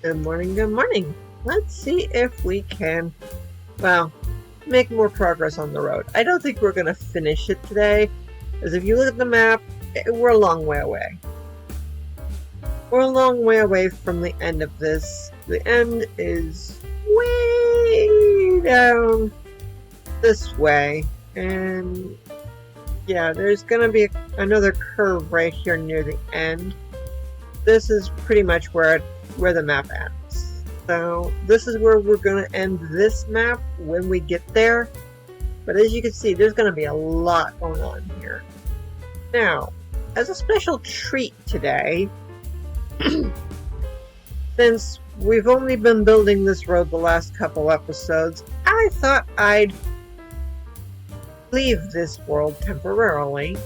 Good morning, good morning. Let's see if we can, well, make more progress on the road. I don't think we're going to finish it today, because if you look at the map, we're a long way away. We're a long way away from the end of this. The end is way down this way, and yeah, there's going to be another curve right here near the end. This is pretty much where the map ends. So this is where we're going to end this map when we get there. But as you can see, there's going to be a lot going on here. Now, as a special treat today, since we've only been building this road the last couple episodes, I thought I'd leave this world temporarily.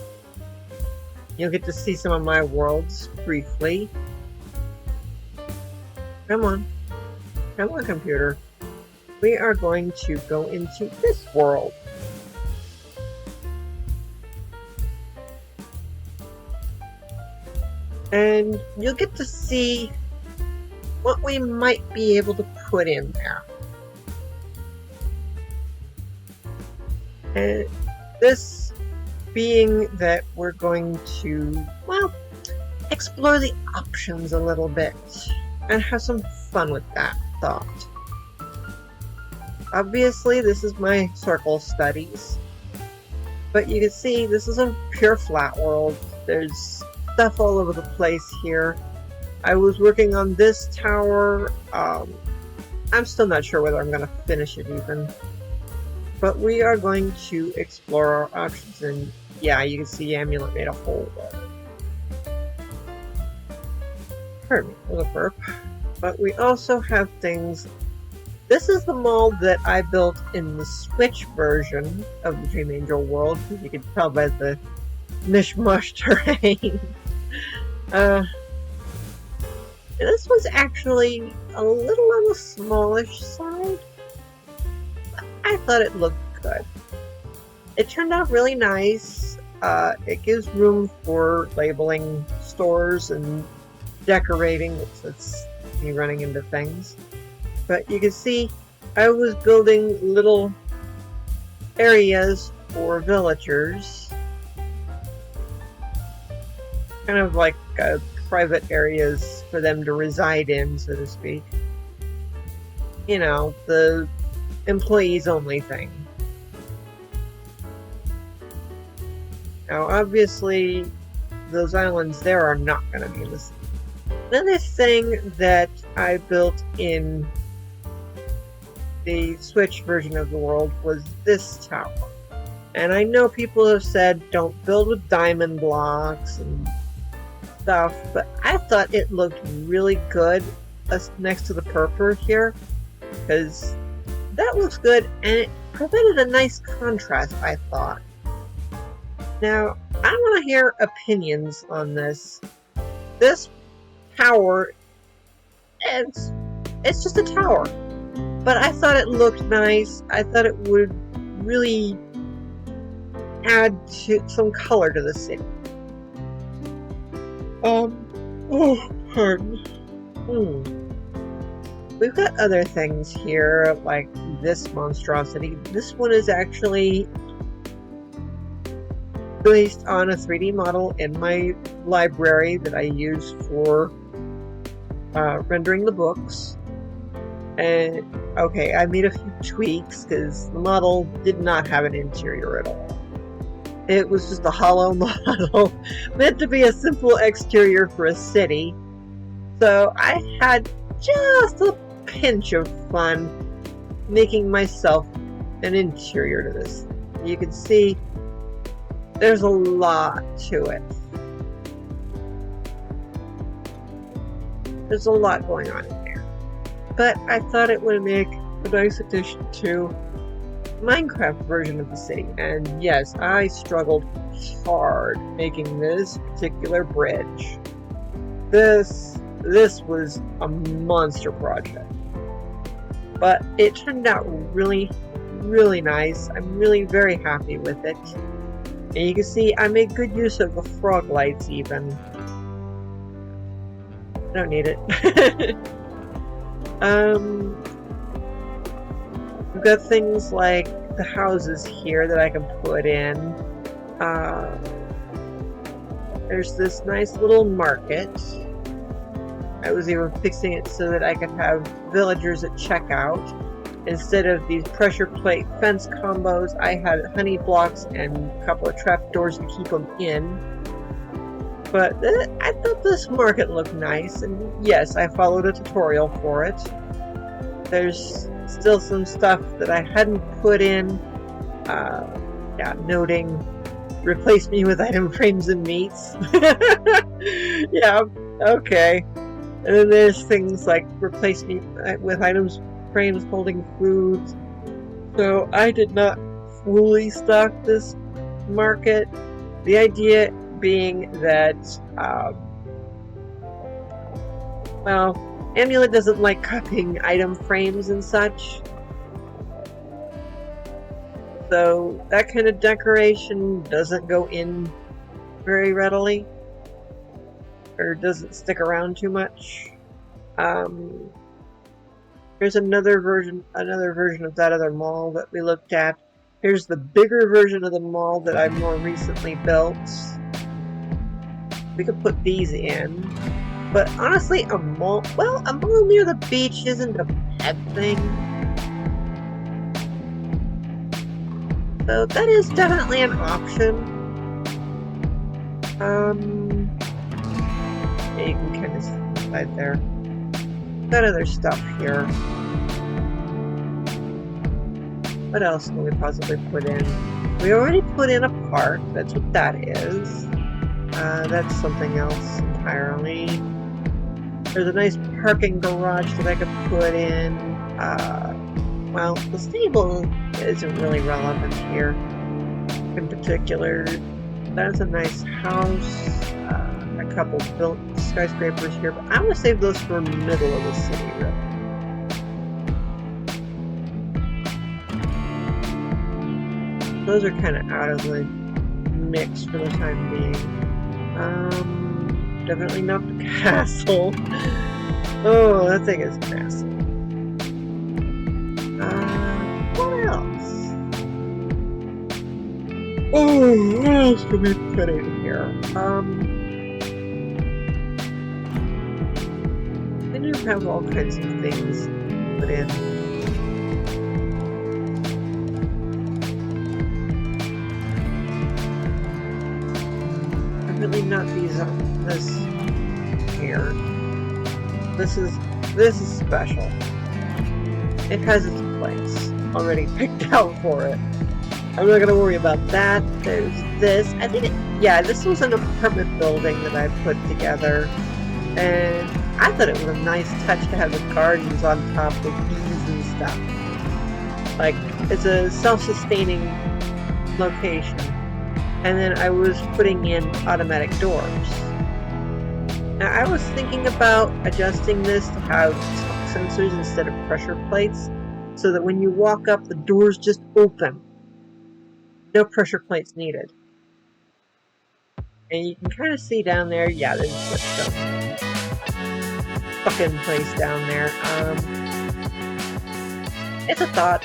You'll get to see some of my worlds briefly. Come on, computer. We are going to go into this world. And you'll get to see what we might be able to put in there. And this being that we're going to, well, explore the options a little bit and have some fun with that thought. Obviously, this is my circle studies, but you can see this is a pure flat world. There's stuff all over the place here. I was working on this tower. I'm still not sure whether I'm going to finish it even. But we are going to explore our options, and yeah, you can see Amulet made a hole there. Pardon me for the burp. But we also have things. This is the mold that I built in the Switch version of the Dream Angel world, as you can tell by the mishmash terrain. This was actually a little on the smallish side. I thought it looked good. It turned out really nice. It gives room for labeling stores and decorating. It's me running into things. But you can see I was building little areas for villagers. Kind of like private areas for them to reside in, so to speak. You know, the employees only thing. Now, obviously, those islands there are not going to be in this. Another thing that I built in the Switch version of the world was this tower. And I know people have said don't build with diamond blocks and stuff, but I thought it looked really good next to the purple here, because that looks good, and it provided a nice contrast, I thought. Now, I want to hear opinions on this. This tower, it's just a tower, but I thought it looked nice. I thought it would really add some color to the city. Oh, pardon. We've got other things here, like this monstrosity. This one is actually based on a 3D model in my library that I use for rendering the books. And, okay, I made a few tweaks because the model did not have an interior at all. It was just a hollow model, meant to be a simple exterior for a city. So I had just a pinch of fun making myself an interior to this. You can see there's a lot to it. There's a lot going on in there. But I thought it would make a nice addition to Minecraft version of the city. And yes, I struggled hard making this particular bridge. This was a monster project. But it turned out really, really nice. I'm really very happy with it. And you can see I made good use of the frog lights even. I don't need it. We've got things like the houses here that I can put in. There's this nice little market. I was even fixing it so that I could have villagers at checkout. Instead of these pressure plate fence combos, I had honey blocks and a couple of trapdoors to keep them in. But I thought this market looked nice, and yes, I followed a tutorial for it. There's still some stuff that I hadn't put in. Yeah, noting, replace me with item frames and meats. Yeah, okay. And then there's things like replace me with items frames holding foods. So I did not fully stock this market. The idea being that, well, Amulet doesn't like copying item frames and such. So that kind of decoration doesn't go in very readily, or doesn't stick around too much. Here's another version of that other mall that we looked at. Here's the bigger version of the mall that I more recently built. We could put these in, but honestly, a mall near the beach isn't a bad thing. So that is definitely an option. Yeah, you can kind of see inside there. Got other stuff here. What else can we possibly put in? We already put in a park. That's what that is. That's something else entirely. There's a nice parking garage that I could put in. Well, the stable isn't really relevant here in particular. That's a nice house. A couple built skyscrapers here, but I'm going to save those for middle of the city, really. Those are kind of out of the mix for the time being. Definitely not the castle. Oh, that thing is massive. What else? Oh, what else can we put in here? I do have all kinds of things put in. Really not these this here. This is special. It has its place already picked out for it. I'm not gonna worry about that. There's this. I think this was an apartment building that I put together, and I thought it was a nice touch to have the gardens on top with bees and stuff. Like, it's a self-sustaining location. And then I was putting in automatic doors. Now I was thinking about adjusting this to have sensors instead of pressure plates, so that when you walk up, the doors just open. No pressure plates needed. And you can kind of see down there, yeah, there's some fucking place down there. It's a thought.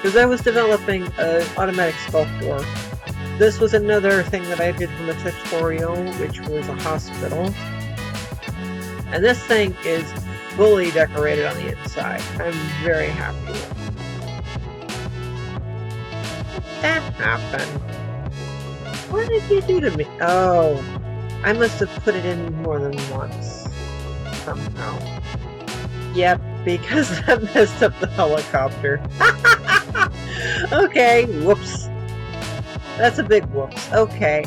Because I was developing an automatic sculptor. This was another thing that I did from a tutorial, which was a hospital. And this thing is fully decorated on the inside. I'm very happy with it. That happened. What did you do to me? Oh, I must have put it in more than once. Somehow. Yep, because I messed up the helicopter. Okay, whoops. That's a big whoops. Okay,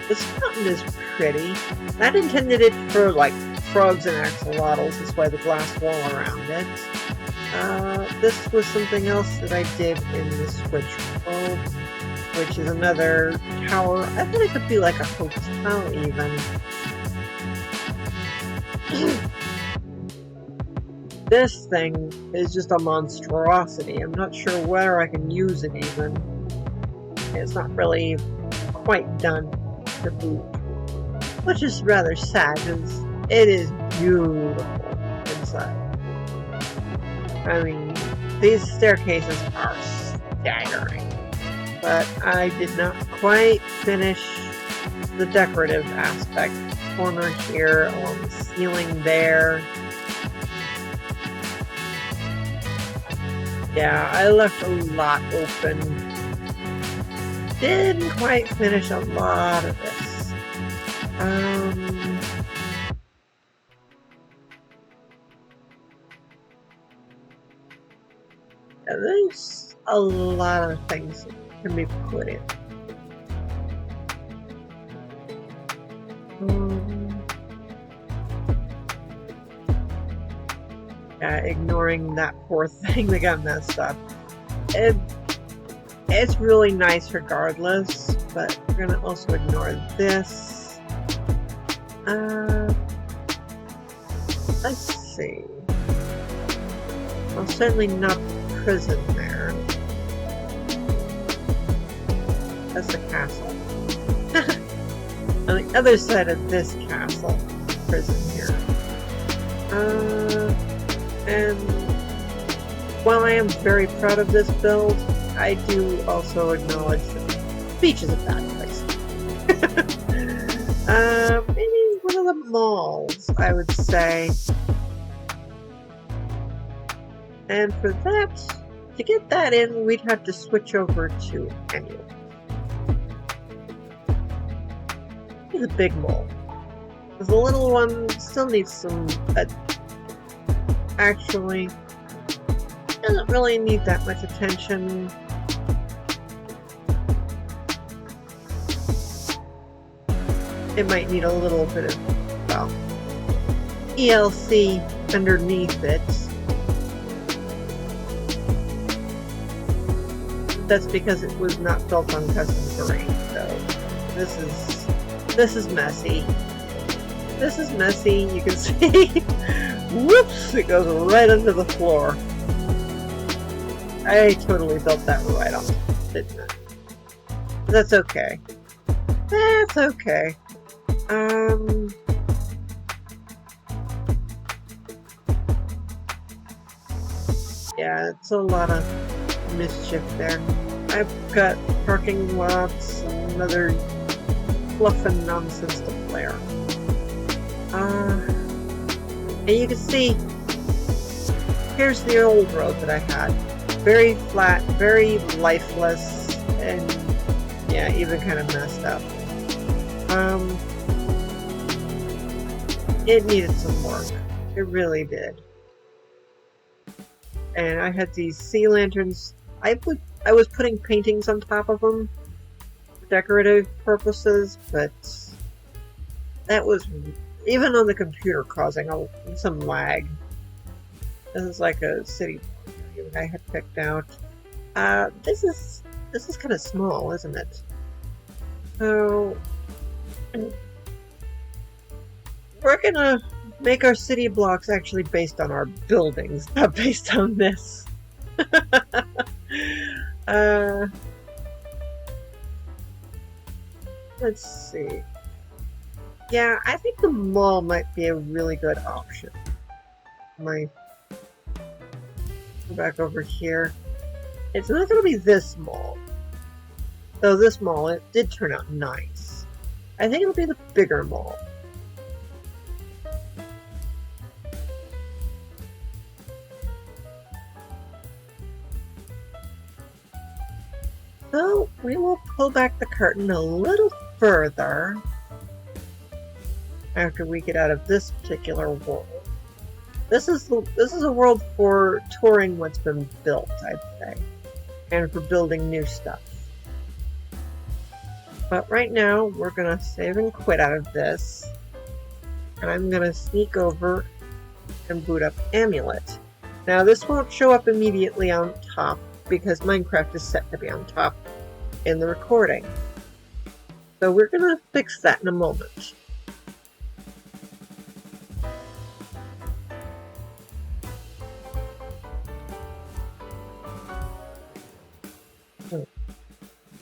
this fountain is pretty. I intended it for, like, frogs and axolotls. That's why the glass wall around it. This was something else that I did in the switch world, which is another tower. I thought it could be like a hotel, even. This thing is just a monstrosity. I'm not sure where I can use it even. It's not really quite done to boot. Which is rather sad, because It is beautiful inside. I mean, these staircases are staggering. But I did not quite finish the decorative aspect. Corner here, along the ceiling there. Yeah, I left a lot open. Didn't quite finish a lot of this. There's a lot of things that can be put in. Yeah, ignoring that poor thing that got messed up. It's really nice regardless, but we're gonna also ignore this. Let's see. Well, certainly not the prison there. That's the castle. On the other side of this castle, prison here. And while I am very proud of this build, I do also acknowledge that the beach is a bad place. Maybe one of the malls, I would say. And for that, to get that in, we'd have to switch over to annual. It's a big mall. The little one still needs some... actually, doesn't really need that much attention. It might need a little bit of, well, ELC underneath it. That's because it was not built on custom terrain, so this is messy. This is messy, you can see. Whoops! It goes right under the floor. I totally built that right off, didn't I? That's okay. That's okay. Yeah, it's a lot of mischief there. I've got parking lots and other fluff and nonsense to flare. And you can see, here's the old road that I had. Very flat, very lifeless, and yeah, even kind of messed up. It needed some work. It really did. And I had these sea lanterns. I was putting paintings on top of them for decorative purposes, but that was, even on the computer, causing some lag. This is like a city that I had picked out. This is kind of small, isn't it? So we're gonna make our city blocks actually based on our buildings, not based on this. Let's see. Yeah, I think the mall might be a really good option. Go back over here. It's not going to be this mall. Though this mall, it did turn out nice. I think it'll be the bigger mall. So we will pull back the curtain a little further after we get out of this particular world. This is a world for touring what's been built, I'd say, and for building new stuff. But right now, we're gonna save and quit out of this, and I'm gonna sneak over and boot up Amulet. Now, this won't show up immediately on top because Minecraft is set to be on top in the recording. So we're gonna fix that in a moment.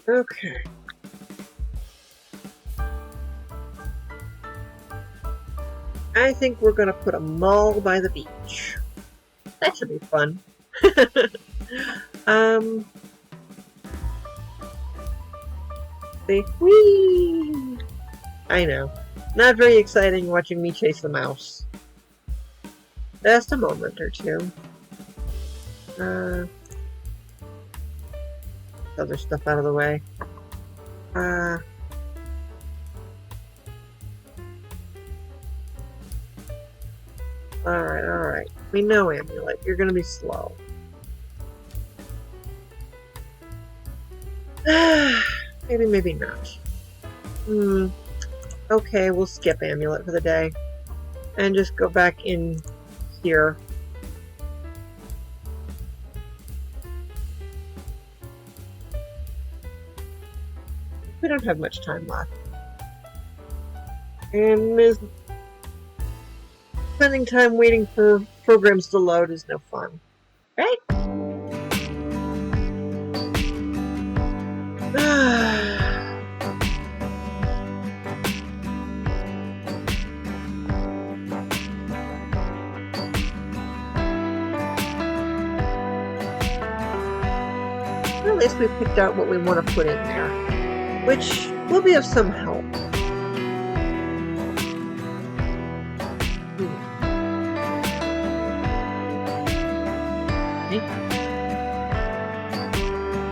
Okay. I think we're going to put a mall by the beach. That should be fun. Whee! I know. Not very exciting watching me chase the mouse. Just a moment or two. Other stuff out of the way. Alright. We know, Amulet. You're gonna be slow. Maybe, maybe not. Okay, we'll skip Amulet for the day. And just go back in here. We don't have much time left. And spending time waiting for programs to load is no fun. Right? Well, at least we picked out what we want to put in there, which will be of some help.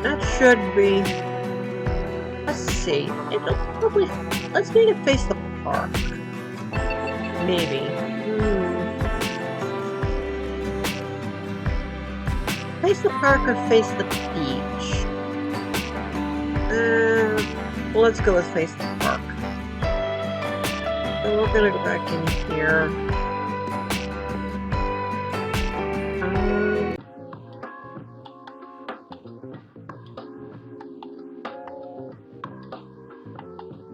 That should be. Let's see. It'll probably. Let's make it face the park. Maybe. Face the park or face the beach? Well, let's go with face the park. So we're gonna go back in here.